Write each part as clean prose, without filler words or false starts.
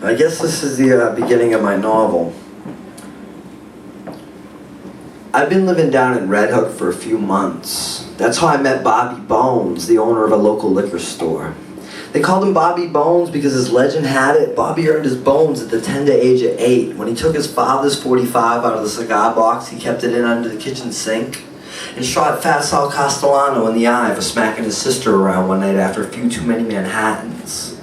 I guess this is the beginning of my novel. I've been living down in Red Hook for a few months. That's how I met Bobby Bones, the owner of a local liquor store. They called him Bobby Bones because his legend had it Bobby earned his bones at the tender age of 8. When he took his father's 45 out of the cigar box, he kept it in under the kitchen sink and shot Fat Sal Castellano in the eye for smacking his sister around one night after a few too many Manhattans.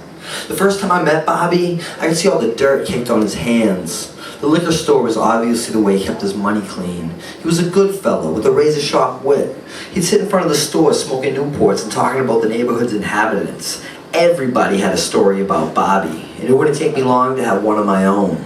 The first time I met Bobby, I could see all the dirt caked on his hands. The liquor store was obviously the way he kept his money clean. He was a good fellow with a razor-sharp wit. He'd sit in front of the store smoking Newports and talking about the neighborhood's inhabitants. Everybody had a story about Bobby, and it wouldn't take me long to have one of my own.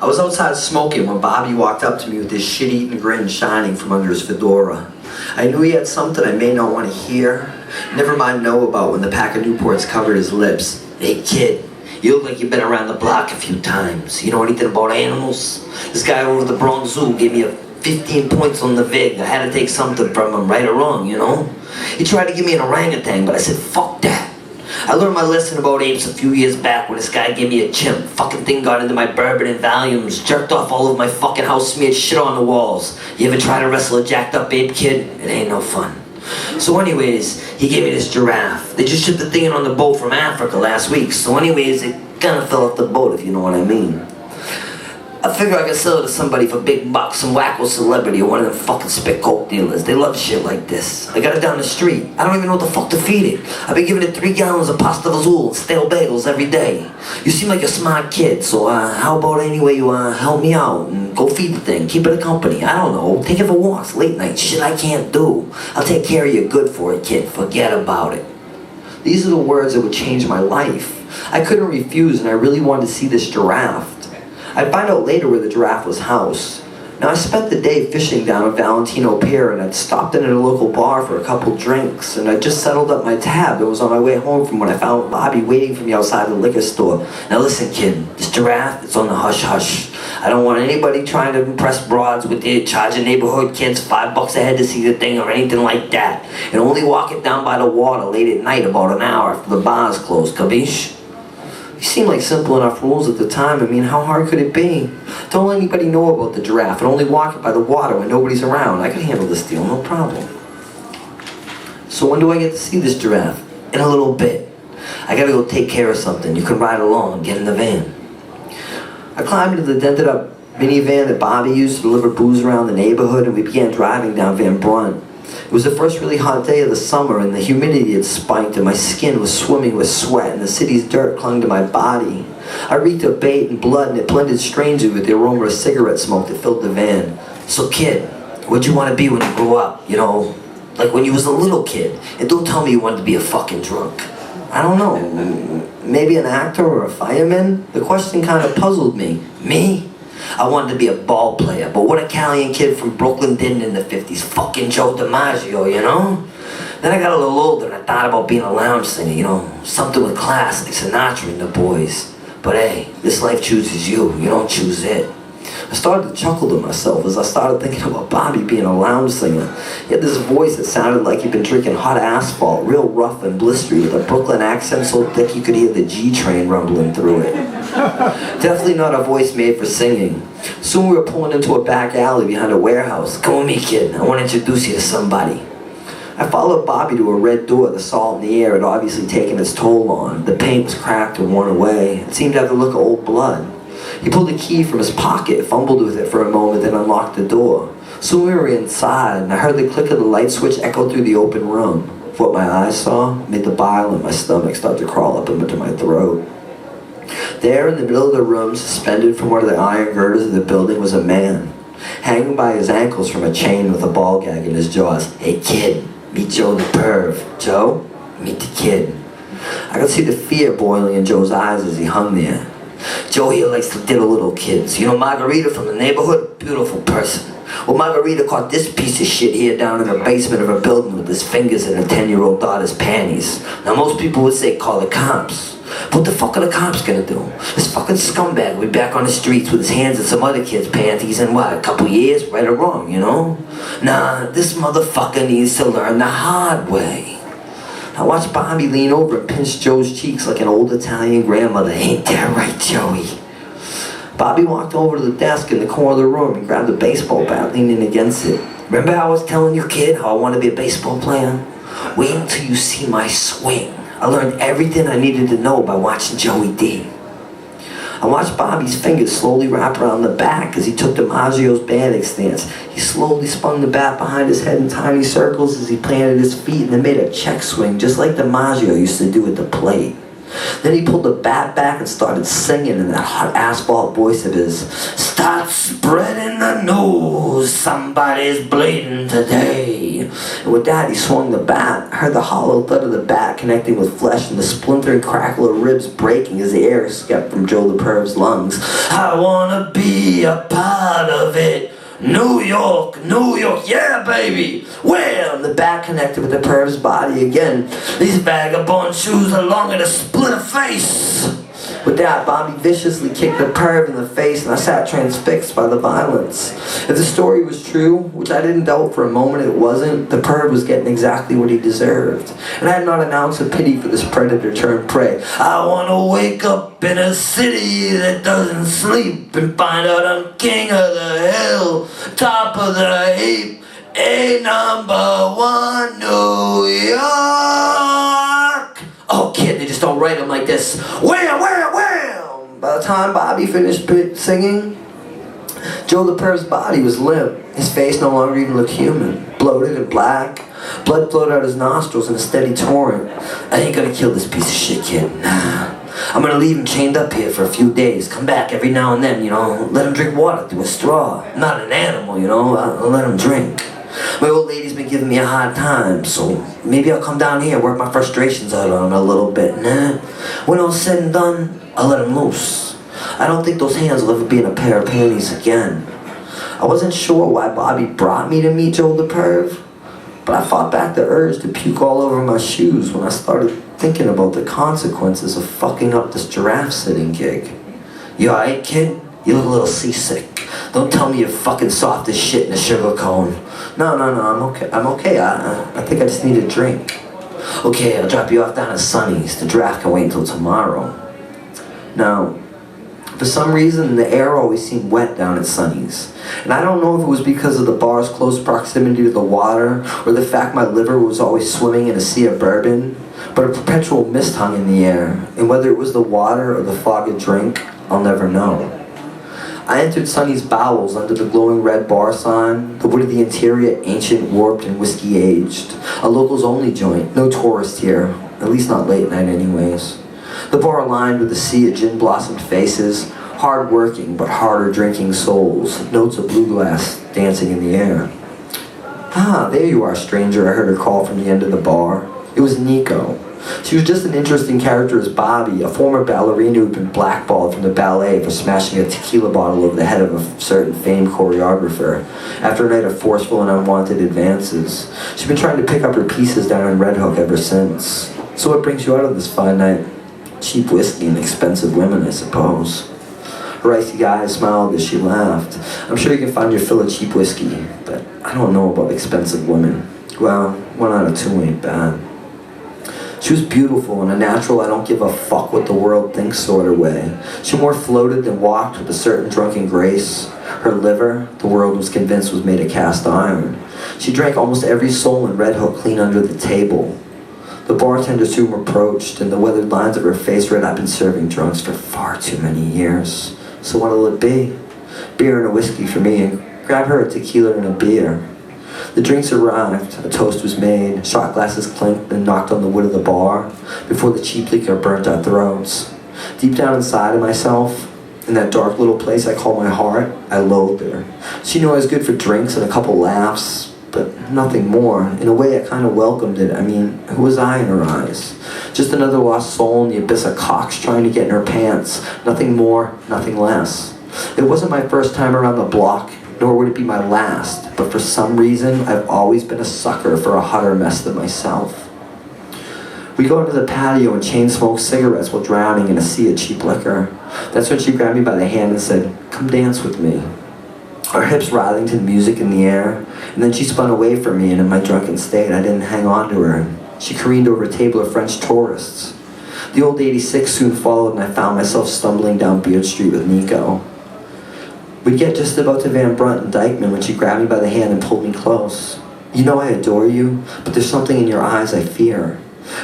I was outside smoking when Bobby walked up to me with his shit-eating grin shining from under his fedora. I knew he had something I may not want to hear, never mind know about when the pack of Newports covered his lips. "Hey kid, you look like you've been around the block a few times. You know anything about animals? This guy over at the Bronx Zoo gave me 15 points on the vig. I had to take something from him, right or wrong, you know? He tried to give me an orangutan, but I said, fuck that. I learned my lesson about apes a few years back when this guy gave me a chimp. Fucking thing got into my bourbon and volumes, jerked off all over my fucking house, smeared shit on the walls. You ever try to wrestle a jacked up ape, kid? It ain't no fun. So anyways, he gave me this giraffe. They just shipped the thing in on the boat from Africa last week. So anyways, it kind of fell off the boat, if you know what I mean. I figure I could sell it to somebody for big bucks, some wacko celebrity or one of them fucking spit coke dealers. They love shit like this. I got it down the street. I don't even know what the fuck to feed it. I've been giving it 3 gallons of pasta vazul and stale bagels every day. You seem like a smart kid, so how about anyway you help me out and go feed the thing, keep it a company. I don't know, take it for walks, late night, shit I can't do. I'll take care of you good for it, kid. Forget about it. These are the words that would change my life. I couldn't refuse, and I really wanted to see this giraffe. I'd find out later where the giraffe was housed. Now, I spent the day fishing down at Valentino Pier, and I'd stopped in at a local bar for a couple drinks, and I just settled up my tab and was on my way home from when I found Bobby waiting for me outside the liquor store. Now listen, kid, this giraffe, it's on the hush-hush. I don't want anybody trying to impress broads with it, charging neighborhood kids $5 a head to see the thing or anything like that. And only walk it down by the water late at night about an hour after the bar's closed, capiche? These seemed like simple enough rules at the time. I mean, how hard could it be? Don't let anybody know about the giraffe and only walk it by the water when nobody's around. I can handle this deal, no problem. So when do I get to see this giraffe? In a little bit. I gotta go take care of something. You can ride along, get in the van. I climbed into the dented up minivan that Bobby used to deliver booze around the neighborhood, and we began driving down Van Brunt. It was the first really hot day of the summer, and the humidity had spiked, and my skin was swimming with sweat, and the city's dirt clung to my body. I reeked of bait and blood, and it blended strangely with the aroma of cigarette smoke that filled the van. So kid, what'd you want to be when you grew up? You know, like when you was a little kid. And don't tell me you wanted to be a fucking drunk. I don't know, maybe an actor or a fireman? The question kind of puzzled me. Me? I wanted to be a ball player, but what Italian kid from Brooklyn didn't in the 50s? Fucking Joe DiMaggio, you know? Then I got a little older and I thought about being a lounge singer, you know, something with class like Sinatra and the boys. But hey, this life chooses you, you don't choose it. I started to chuckle to myself as I started thinking about Bobby being a lounge singer. He had this voice that sounded like he'd been drinking hot asphalt, real rough and blistery, with a Brooklyn accent so thick you could hear the G train rumbling through it. Definitely not a voice made for singing. Soon we were pulling into a back alley behind a warehouse. Come with me, kid. I want to introduce you to somebody. I followed Bobby to a red door. The salt in the air had obviously taken its toll on. The paint was cracked and worn away. It seemed to have the look of old blood. He pulled a key from his pocket, fumbled with it for a moment, then unlocked the door. Soon we were inside, and I heard the click of the light switch echo through the open room. What my eyes saw made the bile in my stomach start to crawl up into my throat. There in the middle of the room, suspended from one of the iron girders of the building, was a man, hanging by his ankles from a chain with a ball gag in his jaws. Hey kid, meet Joe the perv. Joe, meet the kid. I could see the fear boiling in Joe's eyes as he hung there. Joe here likes to diddle little kids. You know Margarita from the neighborhood? Beautiful person. Well, Margarita caught this piece of shit here down in the basement of her building with his fingers in her 10-year-old daughter's panties. Now most people would say call the cops. What the fuck are the cops gonna do? This fucking scumbag will be back on the streets with his hands in some other kid's panties in what, a couple years, right or wrong, you know? Nah, this motherfucker needs to learn the hard way. I watched Bobby lean over and pinch Joe's cheeks like an old Italian grandmother. Ain't that right, Joey? Bobby walked over to the desk in the corner of the room and grabbed a baseball bat, leaning against it. Remember how I was telling you, kid, how I want to be a baseball player? Wait until you see my swing. I learned everything I needed to know by watching Joey D. I watched Bobby's fingers slowly wrap around the back as he took DiMaggio's batting stance. He slowly spun the bat behind his head in tiny circles as he planted his feet and then made a check swing, just like DiMaggio used to do at the plate. Then he pulled the bat back and started singing in that hot asphalt voice of his. Start spreading the news, somebody's bleeding today. And with that, he swung the bat. I heard the hollow thud of the bat connecting with flesh and the splintering crackle of ribs breaking as the air escaped from Joe the Perv's lungs. I wanna be a part of it. New York, yeah baby! Wham! The bat connected with the Perv's body again. These vagabond shoes are longer to split a face. With that, Bobby viciously kicked the Perv in the face and I sat transfixed by the violence. If the story was true, which I didn't doubt for a moment it wasn't, the Perv was getting exactly what he deserved. And I had not an ounce of pity for this predator turned prey. I wanna wake up in a city that doesn't sleep and find out I'm king of the hill, top of the heap, a #1 New York. Oh kid, they just don't write them like this. Wham, wham, wham! By the time Bobby finished singing, Joe the Perv's body was limp. His face no longer even looked human. Bloated and black. Blood flowed out his nostrils in a steady torrent. I ain't gonna kill this piece of shit kid, nah. I'm gonna leave him chained up here for a few days. Come back every now and then, you know. Let him drink water through a straw. I'm not an animal, you know. I'll let him drink. My old lady's been giving me a hard time, so maybe I'll come down here, work my frustrations out on him a little bit. Nah. When all's said and done, I'll let him loose. I don't think those hands will ever be in a pair of panties again. I wasn't sure why Bobby brought me to meet Joe the Perv, but I fought back the urge to puke all over my shoes when I started thinking about the consequences of fucking up this giraffe sitting gig. You alright, kid? You look a little seasick. Don't tell me you're fucking soft as shit in a sugar cone. No, I'm okay. I think I just need a drink. Okay, I'll drop you off down at Sonny's. The draft can wait until tomorrow. Now, for some reason, the air always seemed wet down at Sonny's. And I don't know if it was because of the bar's close proximity to the water, or the fact my liver was always swimming in a sea of bourbon, but a perpetual mist hung in the air. And whether it was the water or the fog of drink, I'll never know. I entered Sonny's bowels under the glowing red bar sign, the wood of the interior ancient, warped, and whiskey-aged. A locals-only joint, no tourist here, at least not late night anyways. The bar lined with a sea of gin-blossomed faces, hard-working but harder drinking souls, notes of blue glass dancing in the air. Ah, there you are, stranger, I heard her call from the end of the bar. It was Nico. She was just an interesting character as Bobby, a former ballerina who'd been blackballed from the ballet for smashing a tequila bottle over the head of a certain famed choreographer after a night of forceful and unwanted advances. She'd been trying to pick up her pieces down in Red Hook ever since. So what brings you out of this fine night? Cheap whiskey and expensive women, I suppose. Her icy eyes smiled as she laughed. I'm sure you can find your fill of cheap whiskey, but I don't know about expensive women. Well, 1 out of 2 ain't bad. She was beautiful in a natural I don't give a fuck what the world thinks sort of way. She more floated than walked with a certain drunken grace. Her liver, the world was convinced was made of cast iron. She drank almost every soul in Red Hook clean under the table. The bartender soon approached, and the weathered lines of her face read I've been serving drunks for far too many years. So what'll it be? Beer and a whiskey for me, and grab her a tequila and a beer. The drinks arrived, a toast was made, shot glasses clinked and knocked on the wood of the bar before the cheap liquor burnt our throats. Deep down inside of myself, in that dark little place I call my heart, I loathed her. She knew I was good for drinks and a couple laughs, but nothing more. In a way, I kind of welcomed it. I mean, who was I in her eyes? Just another lost soul in the abyss of cocks trying to get in her pants. Nothing more, nothing less. It wasn't my first time around the block, nor would it be my last, but for some reason, I've always been a sucker for a hotter mess than myself. We go into the patio and chain smoke cigarettes while drowning in a sea of cheap liquor. That's when she grabbed me by the hand and said, "Come dance with me." Our hips writhing to the music in the air, and then she spun away from me, and in my drunken state, I didn't hang on to her. She careened over a table of French tourists. The old 86 soon followed, and I found myself stumbling down Beard Street with Nico. We'd get just about to Van Brunt and Dykeman when she grabbed me by the hand and pulled me close. You know I adore you, but there's something in your eyes I fear.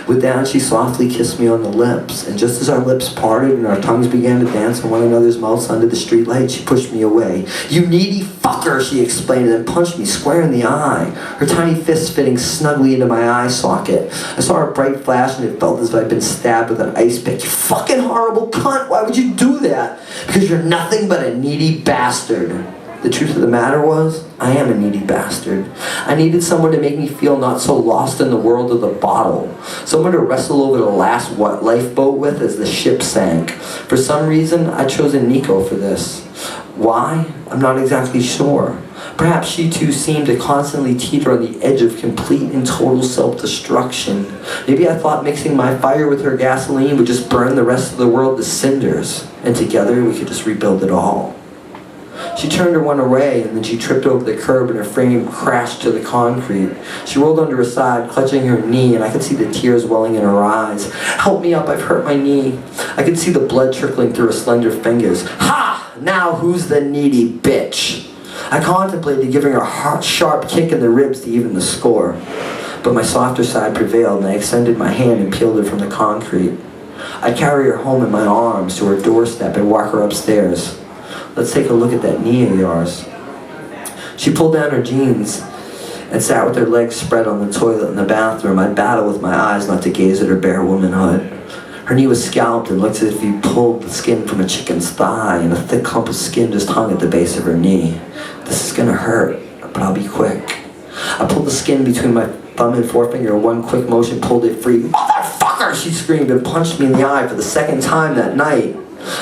With that, she softly kissed me on the lips, and just as our lips parted and our tongues began to dance on one another's mouths under the streetlight, she pushed me away. "You needy fucker," she explained, and then punched me square in the eye, her tiny fist fitting snugly into my eye socket. I saw a bright flash, and it felt as if I'd been stabbed with an ice pick. "You fucking horrible cunt, why would you do that?" "Because you're nothing but a needy bastard." The truth of the matter was, I am a needy bastard. I needed someone to make me feel not so lost in the world of the bottle. Someone to wrestle over the last lifeboat with as the ship sank. For some reason, I'd chosen Nico for this. Why? I'm not exactly sure. Perhaps she too seemed to constantly teeter on the edge of complete and total self-destruction. Maybe I thought mixing my fire with her gasoline would just burn the rest of the world to cinders, and together we could just rebuild it all. She turned her one away, and then she tripped over the curb and her frame crashed to the concrete. She rolled onto her side, clutching her knee, and I could see the tears welling in her eyes. "Help me up, I've hurt my knee." I could see the blood trickling through her slender fingers. "Ha! Now who's the needy bitch?" I contemplated giving her a sharp kick in the ribs to even the score. But my softer side prevailed, and I extended my hand and peeled her from the concrete. I'd carry her home in my arms to her doorstep and walk her upstairs. "Let's take a look at that knee of yours." She pulled down her jeans and sat with her legs spread on the toilet in the bathroom. I'd battle with my eyes not to gaze at her bare womanhood. Her knee was scalped and looked as if you pulled the skin from a chicken's thigh, and a thick clump of skin just hung at the base of her knee. "This is gonna hurt, but I'll be quick." I pulled the skin between my thumb and forefinger, and one quick motion pulled it free. "Motherfucker!" she screamed and punched me in the eye for the second time that night.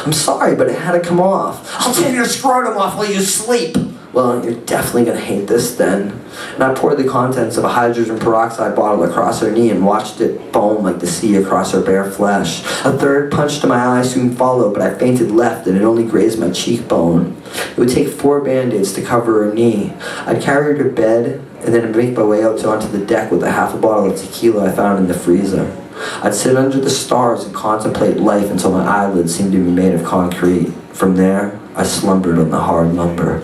"I'm sorry, but it had to come off." "I'll tear your scrotum off while you sleep." "Well, you're definitely gonna hate this then." And I poured the contents of a hydrogen peroxide bottle across her knee and watched it foam like the sea across her bare flesh. A third punch to my eye soon followed, but I fainted left and it only grazed my cheekbone. It would take 4 band-aids to cover her knee. I'd carry her to bed and then I'd make my way out onto the deck with a half a bottle of tequila I found in the freezer. I'd sit under the stars and contemplate life until my eyelids seemed to be made of concrete. From there, I slumbered on the hard lumber.